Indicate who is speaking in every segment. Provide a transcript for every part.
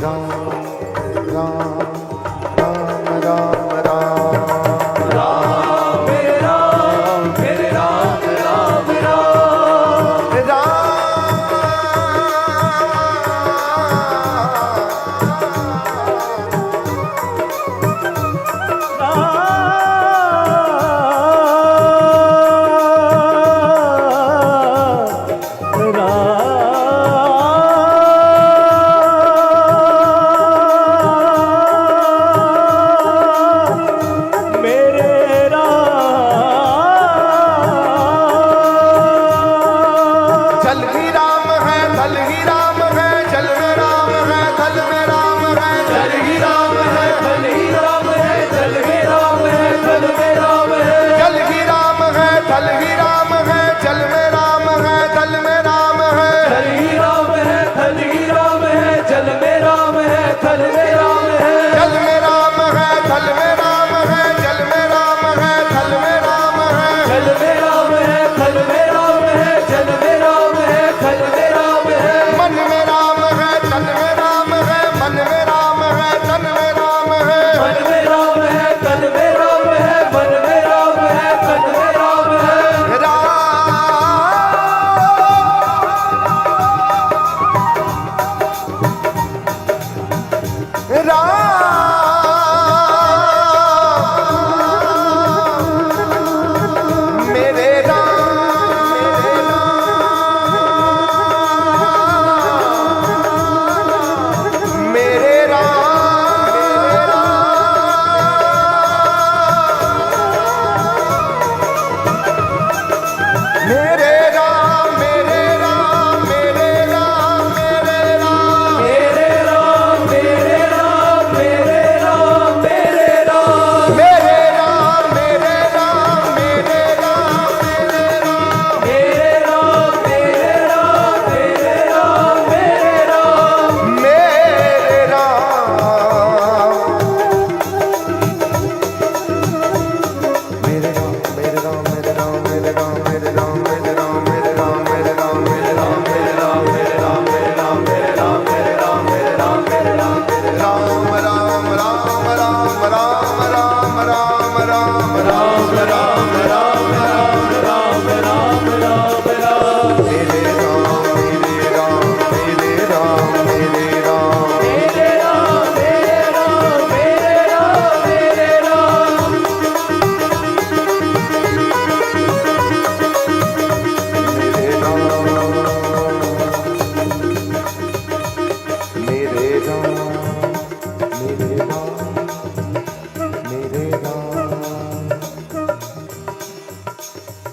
Speaker 1: राम राम राम राम राम
Speaker 2: राम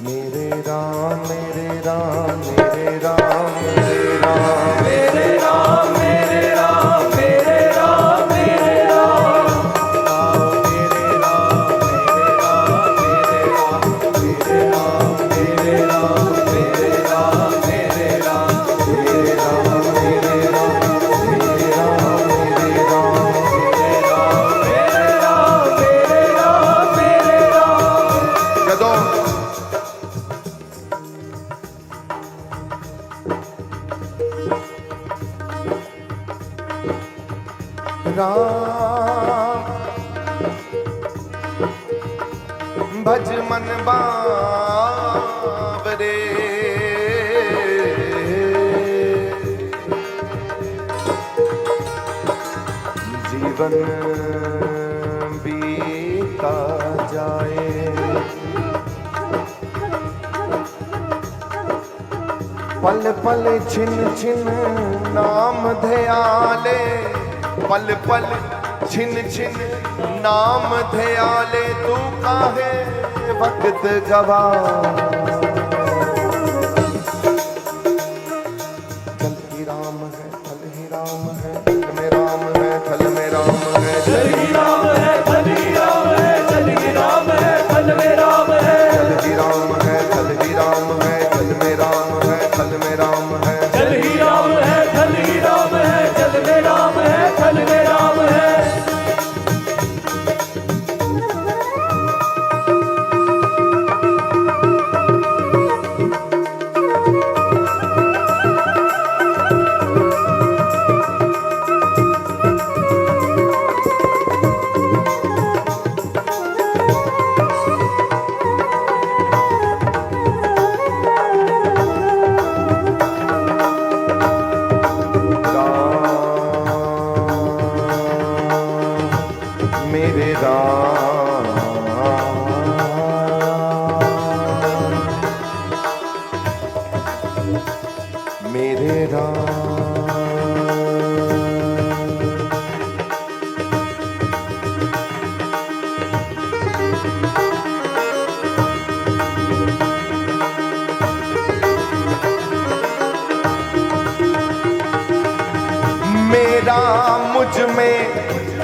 Speaker 2: मेरे राम मेरे राम राम राम
Speaker 1: भज मन बावरे जीवन बीता जाए पल पल छिन छिन नाम ध्याले पल पल छिन छिन नाम ध्याले तू काहे वक्त गवा चल ही राम है थल ही राम है थल में राम है थल में राम है
Speaker 2: चल ही राम है थल ही राम है चल ही राम है थल में राम है
Speaker 1: चल ही राम है थल ही राम है थल में राम है थल में राम है
Speaker 2: चल ही राम है थल ही राम है चल में राम है थल में राम है
Speaker 1: मेरा मुझ में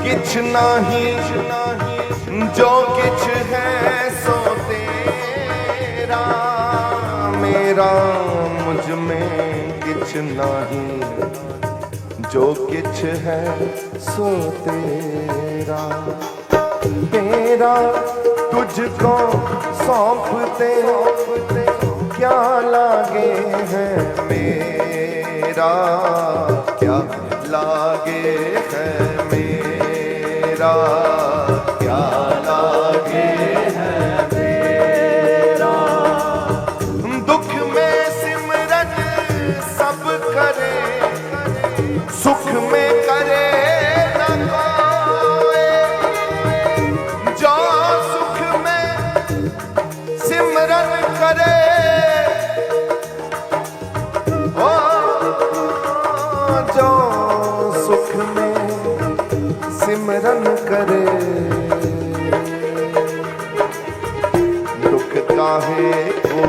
Speaker 1: किछ नहीं, जो किछ है सो तेरा। मेरा मुझ में किछ नहीं, जो किछ है सो तेरा। तेरा तुझको सौंपते क्या लागे है मेरा, क्या लागे है मेरा, क्या लागे है मेरा। दुख में सिमरन सब करे, सुख में करे न कोई। जो सुख में सिमरन करे, ओ जो सुख में सिमरन करे। दुख काहे को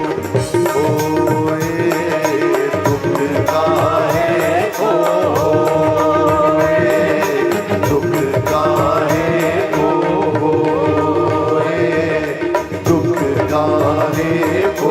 Speaker 1: होए, दुख काहे को होए, दुख काहे को होए, दुख काहे को